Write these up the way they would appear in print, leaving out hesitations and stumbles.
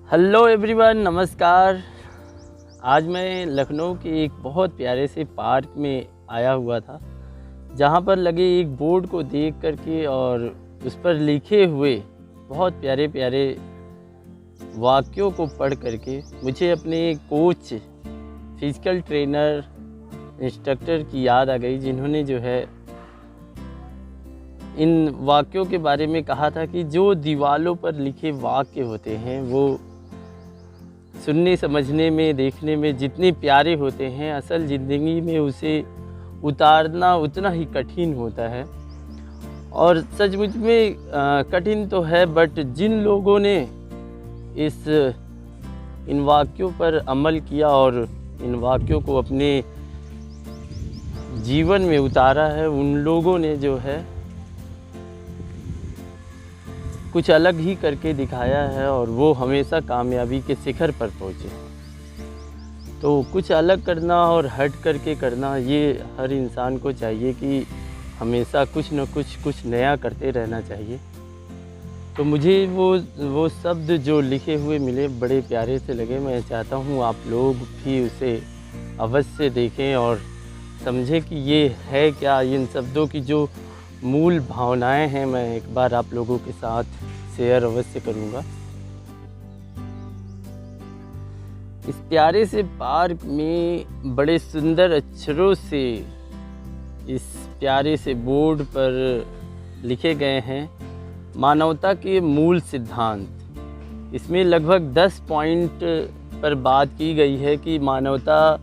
Hello everyone, नमस्कार। आज मैं लखनऊ के एक बहुत प्यारे से पार्क में आया हुआ था, जहाँ पर लगे एक बोर्ड को देख करके और उस पर लिखे हुए बहुत प्यारे प्यारे वाक्यों को पढ़ करके मुझे अपने कोच, फिजिकल ट्रेनर, इंस्ट्रक्टर की याद आ गई, जिन्होंने जो है इन वाक्यों के बारे में कहा था कि जो दीवालों पर लिखे वाक्य होते हैं वो सुनने, समझने में, देखने में जितने प्यारे होते हैं, असल ज़िंदगी में उसे उतारना उतना ही कठिन होता है। और सचमुच में कठिन तो है, बट जिन लोगों ने इन वाक्यों पर अमल किया और इन वाक्यों को अपने जीवन में उतारा है, उन लोगों ने जो है कुछ अलग ही करके दिखाया है और वो हमेशा कामयाबी के शिखर पर पहुँचे। तो कुछ अलग करना और हट करके करना, ये हर इंसान को चाहिए कि हमेशा कुछ न कुछ नया करते रहना चाहिए। तो मुझे वो शब्द जो लिखे हुए मिले बड़े प्यारे से लगे। मैं चाहता हूँ आप लोग भी उसे अवश्य देखें और समझें कि ये है क्या। इन शब्दों की जो मूल भावनाएं हैं, मैं एक बार आप लोगों के साथ शेयर अवश्य करूंगा। इस प्यारे से पार्क में बड़े सुंदर अक्षरों से इस प्यारे से बोर्ड पर लिखे गए हैं मानवता के मूल सिद्धांत। इसमें लगभग 10 पॉइंट पर बात की गई है कि मानवता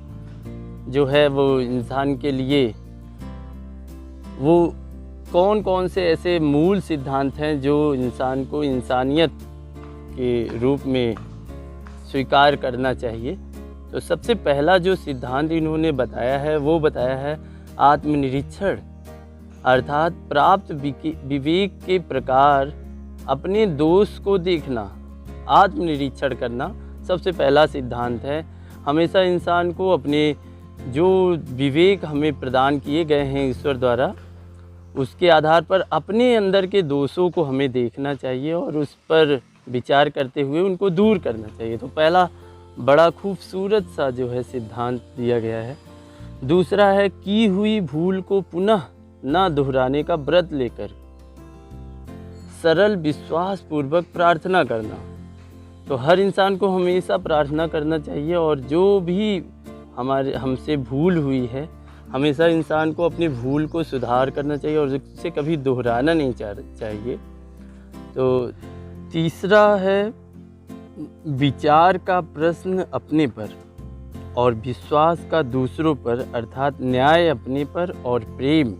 जो है वो इंसान के लिए वो कौन कौन से ऐसे मूल सिद्धांत हैं जो इंसान को इंसानियत के रूप में स्वीकार करना चाहिए। तो सबसे पहला जो सिद्धांत इन्होंने बताया है वो बताया है आत्मनिरीक्षण, अर्थात प्राप्त विवेक के प्रकार अपने दोष को देखना, आत्मनिरीक्षण करना सबसे पहला सिद्धांत है। हमेशा इंसान को अपने जो विवेक हमें प्रदान किए गए हैं ईश्वर द्वारा, उसके आधार पर अपने अंदर के दोषों को हमें देखना चाहिए और उस पर विचार करते हुए उनको दूर करना चाहिए। तो पहला बड़ा खूबसूरत सा जो है सिद्धांत दिया गया है। दूसरा है की हुई भूल को पुनः न दोहराने का व्रत लेकर सरल विश्वास पूर्वक प्रार्थना करना। तो हर इंसान को हमेशा प्रार्थना करना चाहिए और जो भी हमसे भूल हुई है, हमेशा इंसान को अपनी भूल को सुधार करना चाहिए और उसे कभी दोहराना नहीं चाहिए। तो तीसरा है विचार का प्रश्न अपने पर और विश्वास का दूसरों पर, अर्थात न्याय अपने पर और प्रेम,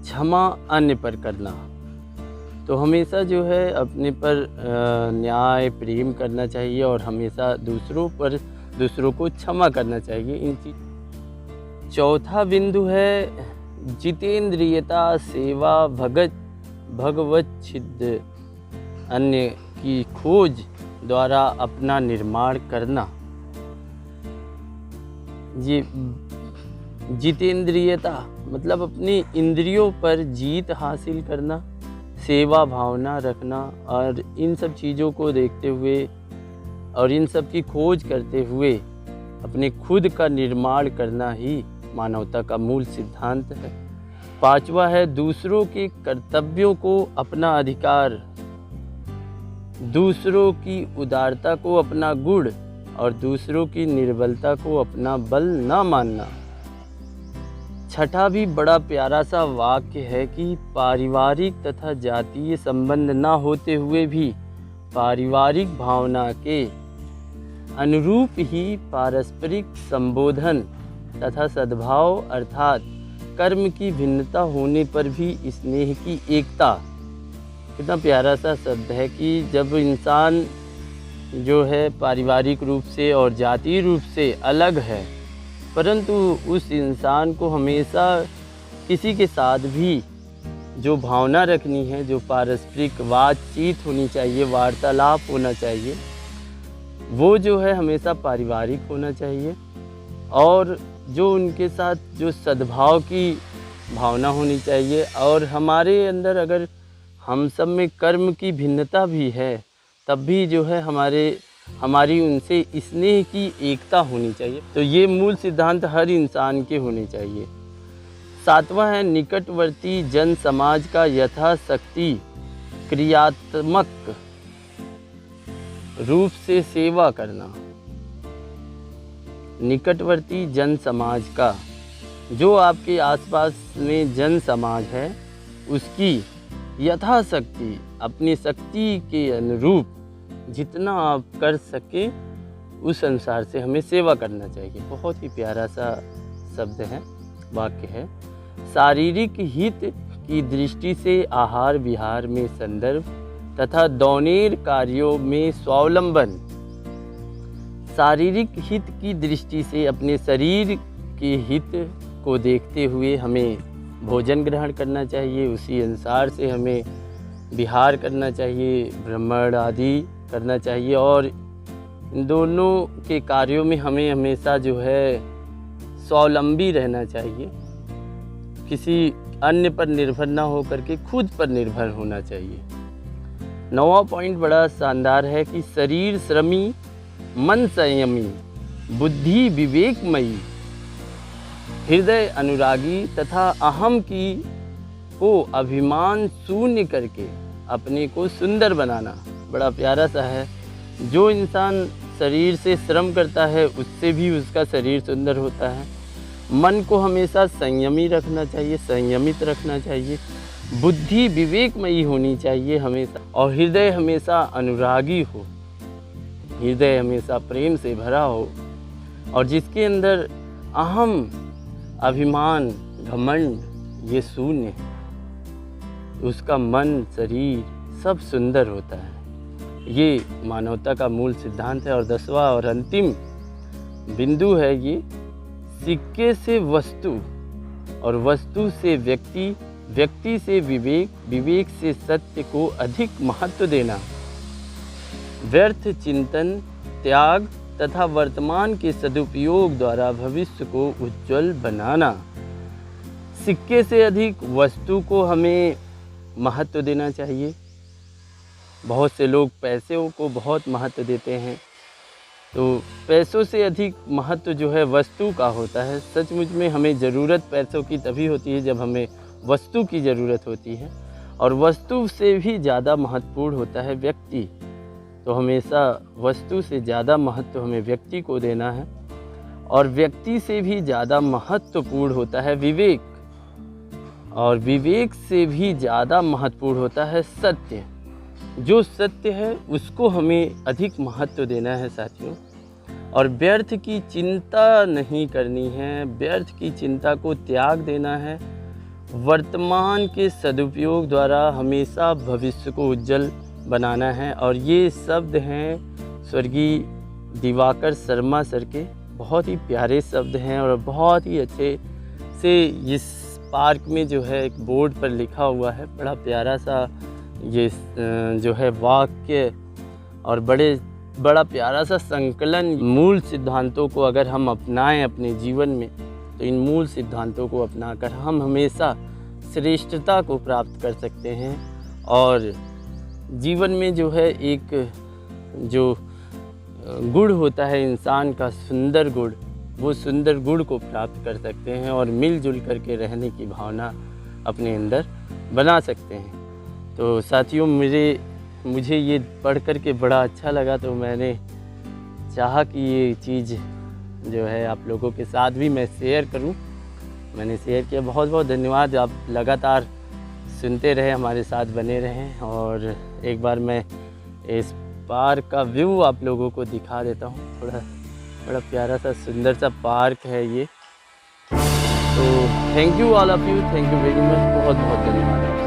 क्षमा अन्य पर करना। तो हमेशा जो है अपने पर न्याय, प्रेम करना चाहिए और हमेशा दूसरों को क्षमा करना चाहिए। चौथा बिंदु है जितेंद्रियता, सेवा, भगवत छिद्र अन्य की खोज द्वारा अपना निर्माण करना। ये जितेंद्रियता मतलब अपनी इंद्रियों पर जीत हासिल करना, सेवा भावना रखना और इन सब चीज़ों को देखते हुए और इन सब की खोज करते हुए अपने खुद का निर्माण करना ही मानवता का मूल सिद्धांत है। पांचवा है दूसरों के कर्तव्यों को अपना अधिकार, दूसरों की उदारता को अपना गुण और दूसरों की निर्बलता को अपना बल न मानना। छठा भी बड़ा प्यारा सा वाक्य है कि पारिवारिक तथा जातीय संबंध न होते हुए भी पारिवारिक भावना के अनुरूप ही पारस्परिक संबोधन तथा सद्भाव, अर्थात कर्म की भिन्नता होने पर भी स्नेह की एकता। कितना प्यारा सा शब्द है कि जब इंसान जो है पारिवारिक रूप से और जातीय रूप से अलग है, परंतु उस इंसान को हमेशा किसी के साथ भी जो भावना रखनी है, जो पारस्परिक बातचीत होनी चाहिए, वार्तालाप होना चाहिए, वो जो है हमेशा पारिवारिक होना चाहिए। और जो उनके साथ जो सद्भाव की भावना होनी चाहिए। और हमारे अंदर अगर हम सब में कर्म की भिन्नता भी है तब भी जो है हमारी उनसे स्नेह की एकता होनी चाहिए। तो ये मूल सिद्धांत हर इंसान के होने चाहिए। 7वां है निकटवर्ती जन समाज का यथाशक्ति क्रियात्मक रूप से सेवा करना। निकटवर्ती जन समाज का, जो आपके आसपास में जन समाज है, उसकी यथाशक्ति अपनी शक्ति के अनुरूप जितना आप कर सके उस अनुसार से हमें सेवा करना चाहिए। बहुत ही प्यारा सा शब्द है, वाक्य है। शारीरिक हित की दृष्टि से आहार विहार में संदर्भ तथा दौनेर कार्यों में स्वावलंबन। शारीरिक हित की दृष्टि से अपने शरीर के हित को देखते हुए हमें भोजन ग्रहण करना चाहिए, उसी अनुसार से हमें विहार करना चाहिए, भ्रमण आदि करना चाहिए। और इन दोनों के कार्यों में हमें हमेशा जो है स्वावलंबी रहना चाहिए, किसी अन्य पर निर्भर ना होकर के खुद पर निर्भर होना चाहिए। 9वां पॉइंट बड़ा शानदार है कि शरीर श्रमी, मन संयमी, बुद्धि विवेकमयी, हृदय अनुरागी तथा अहम को अभिमान शून्य करके अपने को सुंदर बनाना। बड़ा प्यारा सा है। जो इंसान शरीर से श्रम करता है उससे भी उसका शरीर सुंदर होता है। मन को हमेशा संयमी रखना चाहिए, संयमित रखना चाहिए। बुद्धि विवेकमयी होनी चाहिए हमेशा, और हृदय हमेशा अनुरागी हो, हृदय हमेशा प्रेम से भरा हो, और जिसके अंदर अहम, अभिमान, घमंड ये शून्य है, उसका मन, शरीर सब सुंदर होता है। ये मानवता का मूल सिद्धांत है। और 10वां और अंतिम बिंदु है ये, सिक्के से वस्तु और वस्तु से व्यक्ति, व्यक्ति से विवेक, विवेक से सत्य को अधिक महत्व देना। व्यर्थ चिंतन, त्याग तथा वर्तमान के सदुपयोग द्वारा भविष्य को उज्जवल बनाना। सिक्के से अधिक वस्तु को हमें महत्व देना चाहिए। बहुत से लोग पैसों को बहुत महत्व देते हैं, तो पैसों से अधिक महत्व जो है वस्तु का होता है। सचमुच में हमें ज़रूरत पैसों की तभी होती है जब हमें वस्तु की ज़रूरत होती है, और वस्तु से भी ज़्यादा महत्वपूर्ण होता है व्यक्ति। तो हमेशा वस्तु से ज़्यादा महत्व हमें व्यक्ति को देना है, और व्यक्ति से भी ज़्यादा महत्वपूर्ण होता है विवेक, और विवेक से भी ज़्यादा महत्वपूर्ण होता है सत्य। जो सत्य है उसको हमें अधिक महत्व देना है साथियों। और व्यर्थ की चिंता नहीं करनी है, व्यर्थ की चिंता को त्याग देना है। वर्तमान के सदुपयोग द्वारा हमेशा भविष्य को उज्जवल बनाना है। और ये शब्द हैं स्वर्गीय दिवाकर शर्मा सर के, बहुत ही प्यारे शब्द हैं, और बहुत ही अच्छे से इस पार्क में जो है एक बोर्ड पर लिखा हुआ है। बड़ा प्यारा सा ये जो है वाक्य, और बड़ा प्यारा सा संकलन। मूल सिद्धांतों को अगर हम अपनाएं अपने जीवन में, तो इन मूल सिद्धांतों को अपनाकर हम हमेशा श्रेष्ठता को प्राप्त कर सकते हैं, और जीवन में जो है एक जो गुण होता है इंसान का, सुंदर गुण, वो सुंदर गुण को प्राप्त कर सकते हैं, और मिलजुल करके रहने की भावना अपने अंदर बना सकते हैं। तो साथियों, मुझे ये पढ़ कर के बड़ा अच्छा लगा, तो मैंने चाहा कि ये चीज़ जो है आप लोगों के साथ भी मैं शेयर करूं। मैंने शेयर किया। बहुत बहुत धन्यवाद। आप लगातार सुनते रहे, हमारे साथ बने रहें। और एक बार मैं इस पार्क का व्यू आप लोगों को दिखा देता हूं। बड़ा प्यारा सा सुंदर सा पार्क है ये। तो thank you all of you, thank you very much. बहुत बहुत धन्यवाद।